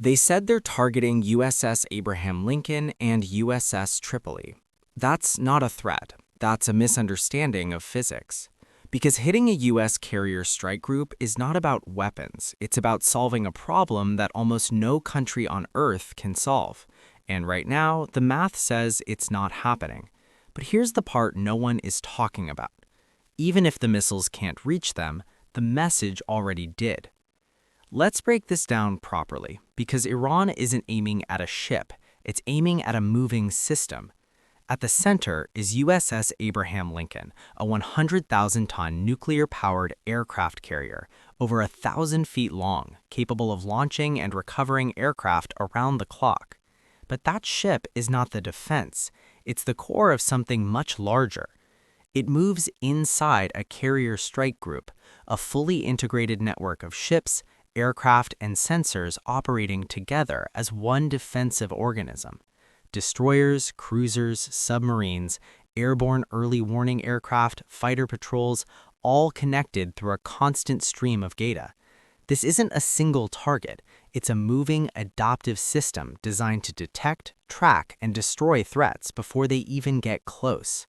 They said they're targeting USS Abraham Lincoln and USS Tripoli. That's not a threat. That's a misunderstanding of physics. Because hitting a US carrier strike group is not about weapons. It's about solving a problem that almost no country on Earth can solve. And right now, the math says it's not happening. But here's the part no one is talking about. Even if the missiles can't reach them, the message already did. Let's break this down properly, because Iran isn't aiming at a ship, it's aiming at a moving system. At the center is USS Abraham Lincoln, a 100,000-ton nuclear-powered aircraft carrier, over 1,000 feet long, capable of launching and recovering aircraft around the clock. But that ship is not the defense, it's the core of something much larger. It moves inside a carrier strike group, a fully integrated network of ships, aircraft, and sensors operating together as one defensive organism. Destroyers, cruisers, submarines, airborne early warning aircraft, fighter patrols, all connected through a constant stream of data. This isn't a single target, it's a moving, adaptive system designed to detect, track, and destroy threats before they even get close.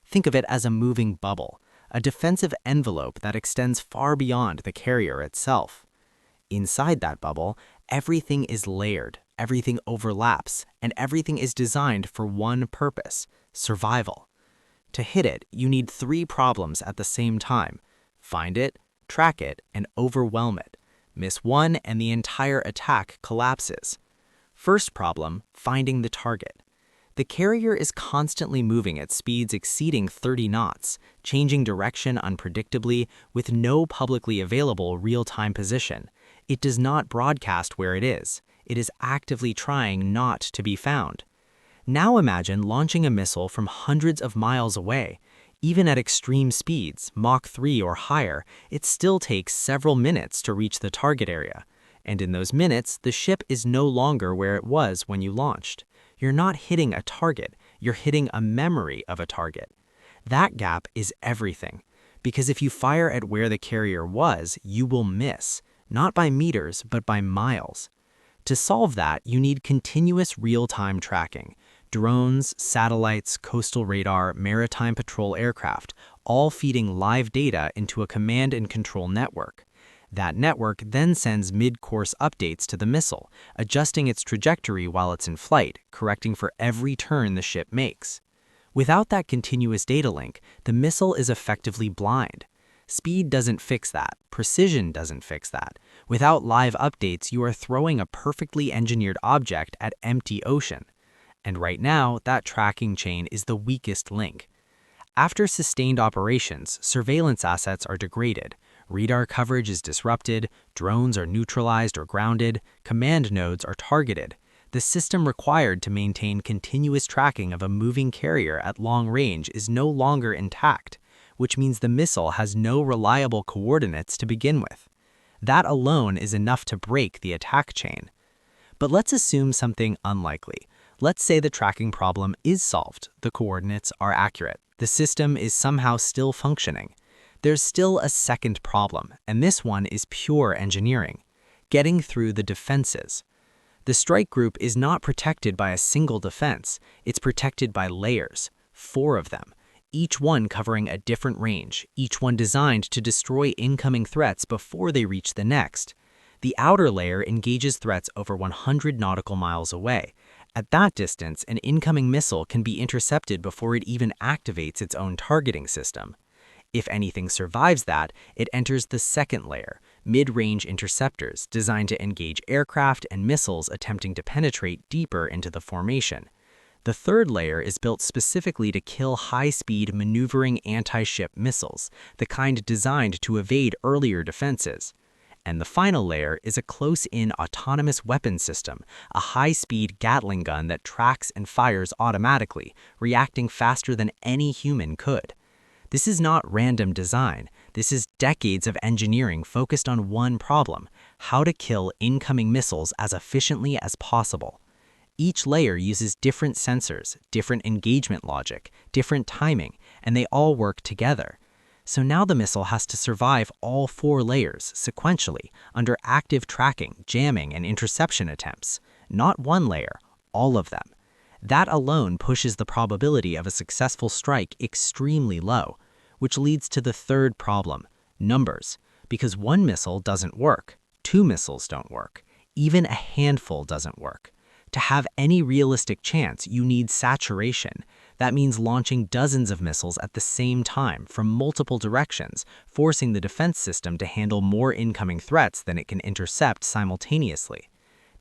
Think of it as a moving bubble, a defensive envelope that extends far beyond the carrier itself. Inside that bubble, everything is layered, everything overlaps, and everything is designed for one purpose: survival. To hit it, you need 3 problems at the same time: find it, track it, and overwhelm it. Miss one and the entire attack collapses. First problem, finding the target. The carrier is constantly moving at speeds exceeding 30 knots, changing direction unpredictably with no publicly available real-time position. It does not broadcast where it is. It is actively trying not to be found. Now imagine launching a missile from hundreds of miles away. Even at extreme speeds, Mach 3 or higher, it still takes several minutes to reach the target area. And in those minutes, the ship is no longer where it was when you launched. You're not hitting a target, you're hitting a memory of a target. That gap is everything. Because if you fire at where the carrier was, you will miss. Not by meters, but by miles. To solve that, you need continuous real-time tracking. Drones, satellites, coastal radar, maritime patrol aircraft, all feeding live data into a command and control network. That network then sends mid-course updates to the missile, adjusting its trajectory while it's in flight, correcting for every turn the ship makes. Without that continuous data link, the missile is effectively blind. Speed doesn't fix that. Precision doesn't fix that. Without live updates, you are throwing a perfectly engineered object at empty ocean. And right now, that tracking chain is the weakest link. After sustained operations, surveillance assets are degraded. Radar coverage is disrupted, drones are neutralized or grounded, command nodes are targeted. The system required to maintain continuous tracking of a moving carrier at long range is no longer intact, which means the missile has no reliable coordinates to begin with. That alone is enough to break the attack chain. But let's assume something unlikely. Let's say the tracking problem is solved, the coordinates are accurate, the system is somehow still functioning. There's still a second problem, and this one is pure engineering: getting through the defenses. The strike group is not protected by a single defense, it's protected by layers, 4 of them, each one covering a different range, each one designed to destroy incoming threats before they reach the next. The outer layer engages threats over 100 nautical miles away. At that distance, an incoming missile can be intercepted before it even activates its own targeting system. If anything survives that, it enters the second layer, mid-range interceptors designed to engage aircraft and missiles attempting to penetrate deeper into the formation. The third layer is built specifically to kill high-speed maneuvering anti-ship missiles, the kind designed to evade earlier defenses. And the final layer is a close-in autonomous weapon system, a high-speed Gatling gun that tracks and fires automatically, reacting faster than any human could. This is not random design. This is decades of engineering focused on one problem: how to kill incoming missiles as efficiently as possible. Each layer uses different sensors, different engagement logic, different timing, and they all work together. So now the missile has to survive all 4 layers sequentially under active tracking, jamming, and interception attempts. Not one layer, all of them. That alone pushes the probability of a successful strike extremely low, which leads to the third problem, numbers. Because one missile doesn't work, 2 missiles don't work, even a handful doesn't work. To have any realistic chance, you need saturation. That means launching dozens of missiles at the same time from multiple directions, forcing the defense system to handle more incoming threats than it can intercept simultaneously.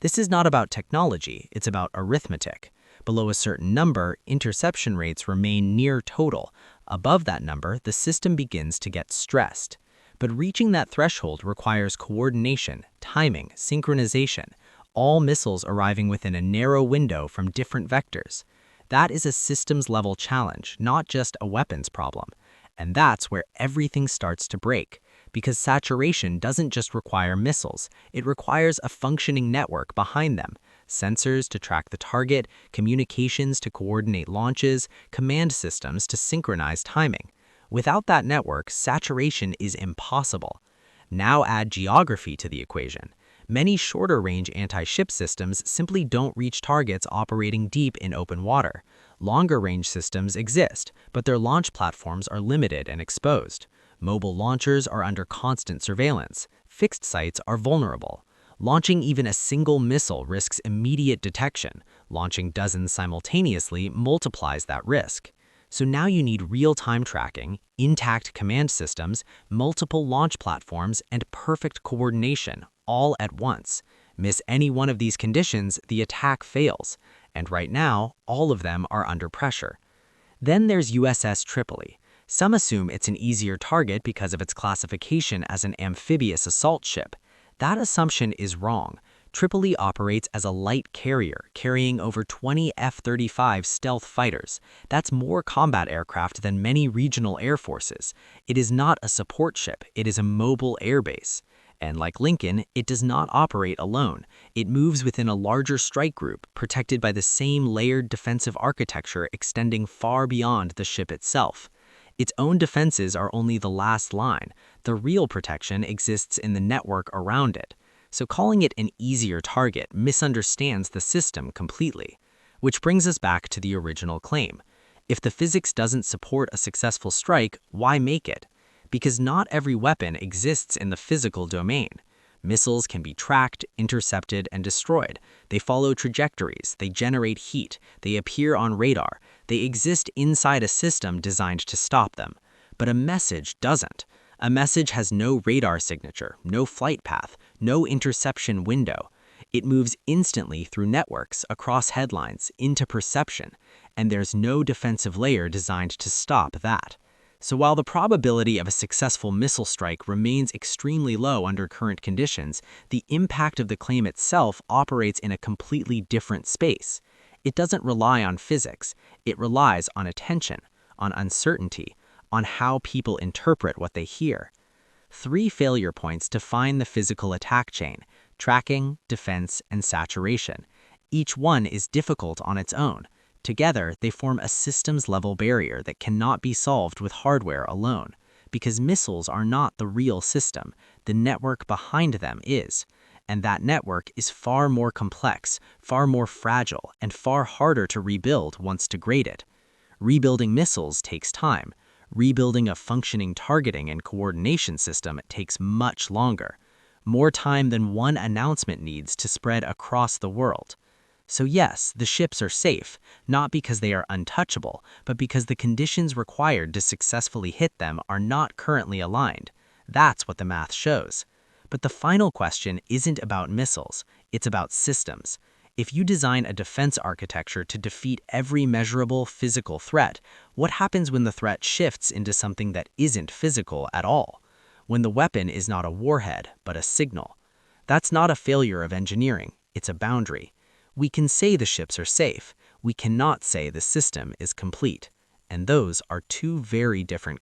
This is not about technology, it's about arithmetic. Below a certain number, interception rates remain near total. Above that number, the system begins to get stressed. But reaching that threshold requires coordination, timing, synchronization, all missiles arriving within a narrow window from different vectors. That is a systems-level challenge, not just a weapons problem. And that's where everything starts to break, because saturation doesn't just require missiles, it requires a functioning network behind them. Sensors to track the target, communications to coordinate launches, command systems to synchronize timing. Without that network, saturation is impossible. Now add geography to the equation. Many shorter-range anti-ship systems simply don't reach targets operating deep in open water. Longer-range systems exist, but their launch platforms are limited and exposed. Mobile launchers are under constant surveillance. Fixed sites are vulnerable. Launching even a single missile risks immediate detection. Launching dozens simultaneously multiplies that risk. So now you need real-time tracking, intact command systems, multiple launch platforms, and perfect coordination, all at once. Miss any one of these conditions, the attack fails. And right now, all of them are under pressure. Then there's USS Tripoli. Some assume it's an easier target because of its classification as an amphibious assault ship. That assumption is wrong. Tripoli operates as a light carrier, carrying over 20 F-35 stealth fighters. That's more combat aircraft than many regional air forces. It is not a support ship, it is a mobile airbase. And like Lincoln, it does not operate alone. It moves within a larger strike group, protected by the same layered defensive architecture extending far beyond the ship itself. Its own defenses are only the last line. The real protection exists in the network around it. So calling it an easier target misunderstands the system completely. Which brings us back to the original claim. If the physics doesn't support a successful strike, why make it? Because not every weapon exists in the physical domain. Missiles can be tracked, intercepted, and destroyed. They follow trajectories, they generate heat, they appear on radar, they exist inside a system designed to stop them. But a message doesn't. A message has no radar signature, no flight path, no interception window. It moves instantly through networks, across headlines, into perception, and there's no defensive layer designed to stop that. So while the probability of a successful missile strike remains extremely low under current conditions, the impact of the claim itself operates in a completely different space. It doesn't rely on physics, it relies on attention, on uncertainty, on how people interpret what they hear. 3 failure points define the physical attack chain: tracking, defense, and saturation. Each one is difficult on its own. Together, they form a systems-level barrier that cannot be solved with hardware alone. Because missiles are not the real system, the network behind them is. And that network is far more complex, far more fragile, and far harder to rebuild once degraded. Rebuilding missiles takes time. Rebuilding a functioning targeting and coordination system takes much longer. More time than one announcement needs to spread across the world. So yes, the ships are safe, not because they are untouchable, but because the conditions required to successfully hit them are not currently aligned. That's what the math shows. But the final question isn't about missiles, it's about systems. If you design a defense architecture to defeat every measurable physical threat, what happens when the threat shifts into something that isn't physical at all? When the weapon is not a warhead, but a signal? That's not a failure of engineering, it's a boundary. We can say the ships are safe, we cannot say the system is complete. And those are 2 very different